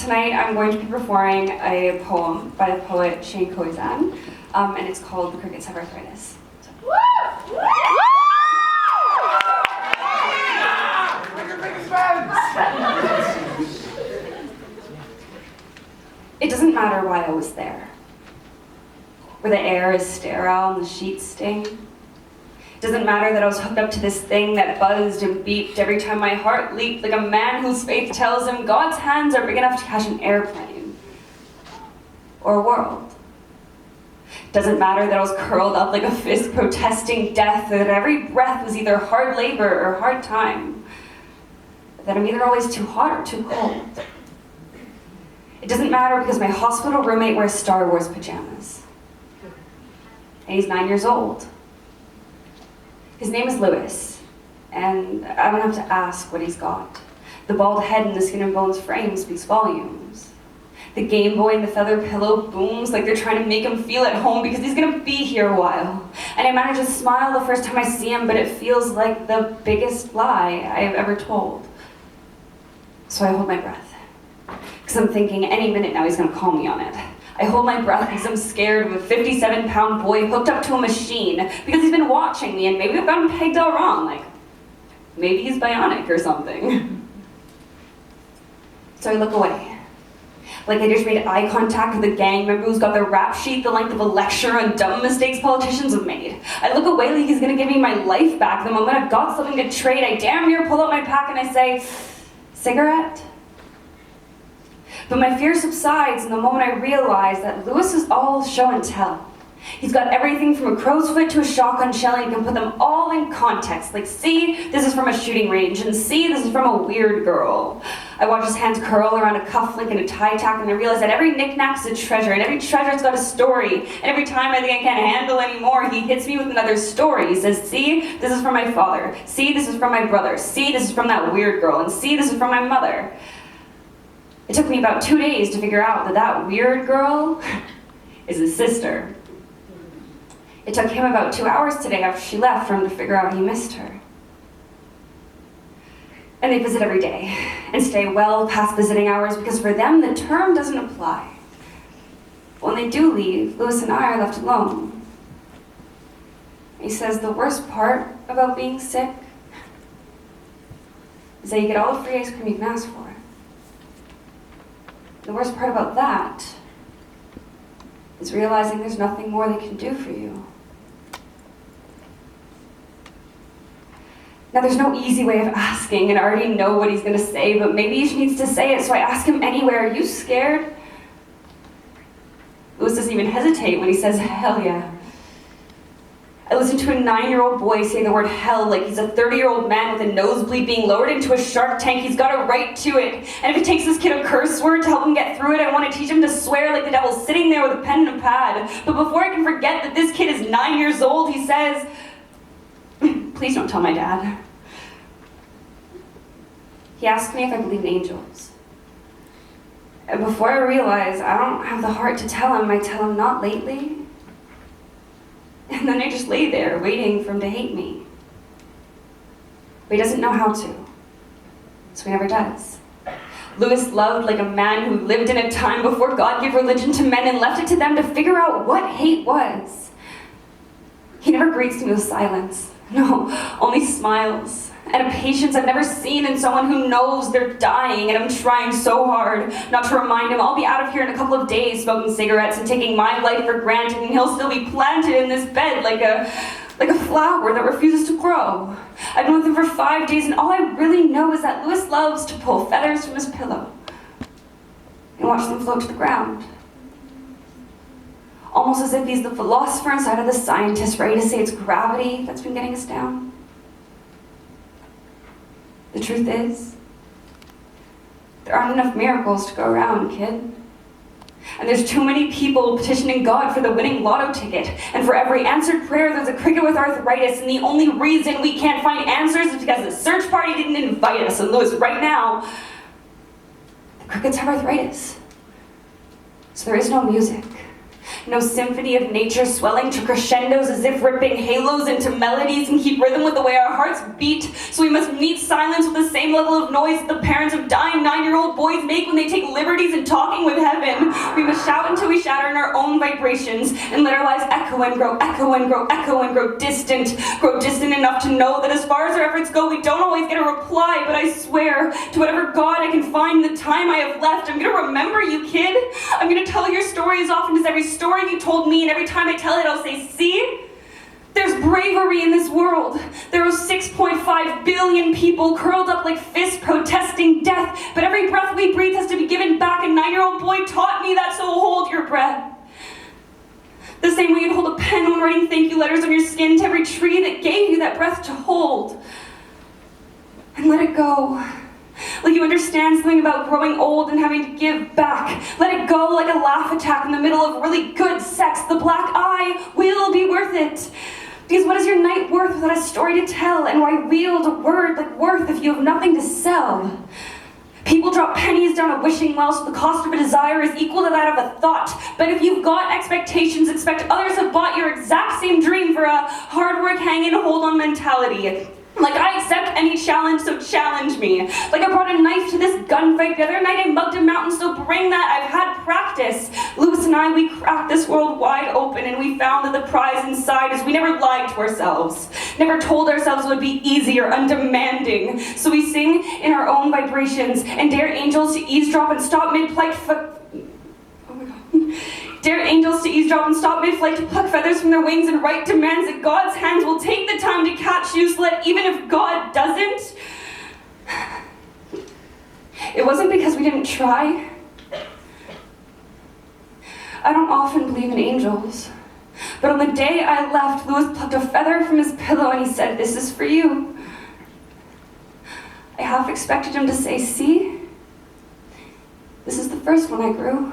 Tonight I'm going to be performing a poem by the poet Shane Koizan, and it's called The Crickets Have Arthritis. It doesn't matter why I was there, where the air is sterile and the sheets sting. It doesn't matter that I was hooked up to this thing that buzzed and beeped every time my heart leaped, like a man whose faith tells him God's hands are big enough to catch an airplane or a world. It doesn't matter that I was curled up like a fist protesting death, or that every breath was either hard labor or hard time, that I'm either always too hot or too cold. It doesn't matter because my hospital roommate wears Star Wars pajamas, and he's 9 years old. His name is Lewis, and I don't have to ask what he's got. The bald head in the skin and bones frame speaks volumes. The Game Boy and the feather pillow booms like they're trying to make him feel at home because he's gonna be here a while. And I manage to smile the first time I see him, but it feels like the biggest lie I have ever told. So I hold my breath, because I'm thinking any minute now he's gonna call me on it. I hold my breath because I'm scared of a 57-pound boy hooked up to a machine because he's been watching me and maybe I've got him pegged all wrong, like maybe he's bionic or something. So I look away, like I just made eye contact with a gang member who's got their rap sheet the length of a lecture on dumb mistakes politicians have made. I look away like he's gonna give me my life back the moment I've got something to trade. I damn near pull out my pack and I say, cigarette? But my fear subsides in the moment I realize that Lewis is all show and tell. He's got everything from a crow's foot to a shotgun shell, and he can put them all in context. Like, see, this is from a shooting range, and see, this is from a weird girl. I watch his hands curl around a cufflink and a tie tack, and I realize that every knick-knack's a treasure, and every treasure's got a story. And every time I think I can't handle anymore, he hits me with another story. He says, see, this is from my father. See, this is from my brother. See, this is from that weird girl. And see, this is from my mother. It took me about 2 days to figure out that that weird girl is his sister. It took him about 2 hours today after she left for him to figure out he missed her. And they visit every day and stay well past visiting hours because for them the term doesn't apply. But when they do leave, Lewis and I are left alone. He says the worst part about being sick is that you get all the free ice cream you can ask for. The worst part about that is realizing there's nothing more they can do for you. Now, there's no easy way of asking, and I already know what he's going to say, but maybe he needs to say it, so I ask him anyway, are you scared? Lewis doesn't even hesitate when he says, hell yeah. I listened to a 9-year-old boy say the word hell like he's a 30-year-old man with a nosebleed being lowered into a shark tank. He's got a right to it. And if it takes this kid a curse word to help him get through it, I want to teach him to swear like the devil's sitting there with a pen and a pad. But before I can forget that this kid is 9 years old, he says, please don't tell my dad. He asked me if I believe in angels. And before I realize I don't have the heart to tell him, I tell him not lately. And then I just lay there, waiting for him to hate me. But he doesn't know how to, so he never does. Lewis loved like a man who lived in a time before God gave religion to men and left it to them to figure out what hate was. He never greets me with silence. No, only smiles. And a patience I've never seen in someone who knows they're dying, and I'm trying so hard not to remind him I'll be out of here in a couple of days smoking cigarettes and taking my life for granted, and he'll still be planted in this bed like a flower that refuses to grow. I've been with him for 5 days, and all I really know is that Lewis loves to pull feathers from his pillow and watch them float to the ground. Almost as if he's the philosopher inside of the scientist, ready to say it's gravity that's been getting us down. The truth is, there aren't enough miracles to go around, kid. And there's too many people petitioning God for the winning lotto ticket. And for every answered prayer, there's a cricket with arthritis. And the only reason we can't find answers is because the search party didn't invite us. And Lewis, right now, the crickets have arthritis. So there is no music. No symphony of nature swelling to crescendos as if ripping halos into melodies and keep rhythm with the way our hearts beat. So we must meet silence with the same level of noise that the parents of dying 9-year-old boys make when they take liberties in talking with heaven. We must shout until we shatter in our own vibrations and let our lives echo and grow, echo and grow, echo and grow distant enough to know that as far as our efforts go, we don't always get a reply, but I swear to whatever God I can find in the time I have left, I'm gonna remember you, kid. I'm gonna tell your story as often as every story you told me, and every time I tell it, I'll say, see? There's bravery in this world. There are 6.5 billion people curled up like fists protesting death, but every breath we breathe has to be given back. A 9-year-old boy taught me that, so hold your breath. The same way you'd hold a pen when writing thank you letters on your skin to every tree that gave you that breath to hold. And let it go. Like you understand something about growing old and having to give back. Let it go like a laugh attack in the middle of really good sex. The black eye will be worth it. Because what is your night worth without a story to tell? And why wield a word like worth if you have nothing to sell? People drop pennies down a wishing well, so the cost of a desire is equal to that of a thought. But if you've got expectations, expect others have bought your exact same dream for a hard work, hang and hold on mentality. Like I accept any challenge, so challenge me. Like I brought a knife to this gunfight the other night, I mugged a mountain, so bring that, I've had practice. Lewis and I, we cracked this world wide open, and we found that the prize inside is we never lied to ourselves. Never told ourselves it would be easy or undemanding. So we sing in our own vibrations, and dare angels to eavesdrop and stop mid-flight. Oh my God. Dare angels to eavesdrop and stop mid-flight to pluck feathers from their wings and write demands that God's hands will take the time to catch you, so that even if God doesn't, it wasn't because we didn't try. I don't often believe in angels, but on the day I left, Lewis plucked a feather from his pillow and he said, "This is for you." I half expected him to say, "See? This is the first one I grew."